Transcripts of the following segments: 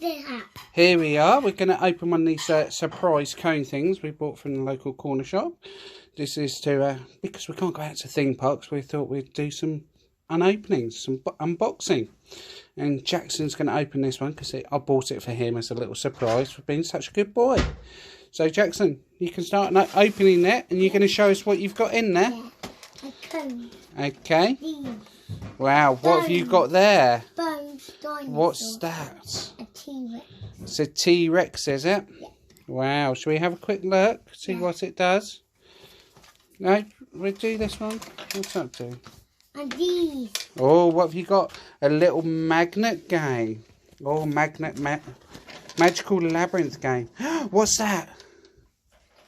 Here we are. We're going to open one of these surprise cone things we bought from the local corner shop. This is to, because we can't go out to theme parks, we thought we'd do some unopenings, some unboxing. And Jackson's going to open this one because I bought it for him as a little surprise for being such a good boy. So Jackson, you can start opening that and you're going to show us what you've got in there. Yeah, a cone. Okay. These. Wow, what have you got there? Bones, dinosaur. What's that? A T-Rex. It's a T-Rex, is it? Yeah. Wow, shall we have a quick look, see what it does? No, we'll do this one. What's that do? And these. Oh, what have you got? A little magnet game. Oh, magical labyrinth game. What's that?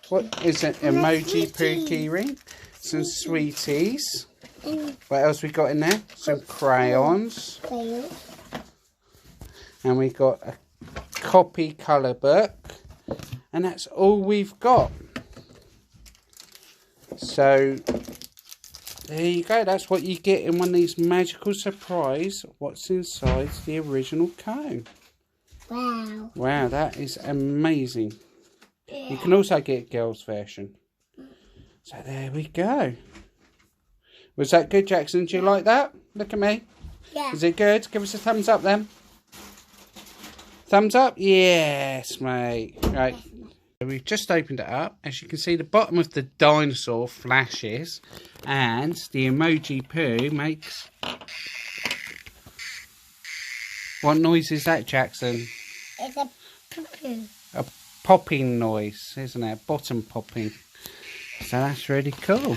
What is it? Emoji poo key ring. Some sweeties. And what else we got in there? Some crayons. And we got a copy colour book. And that's all we've got. So there you go. That's what you get in one of these magical surprise. What's inside the original cone. Wow. Wow, that is amazing. You can also get a girl's version. So there we go. Was that good, Jackson? Do you like that? Look at me. Yeah. Is it good? Give us a thumbs up then. Thumbs up? Yes, mate. Right. So we've just opened it up. As you can see, the bottom of the dinosaur flashes. And the emoji poo makes... What noise is that, Jackson? It's a poo-poo. A popping noise, isn't it? Bottom popping. So that's really cool.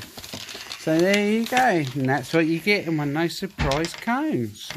So there you go. And that's what you get in one of those surprise cones.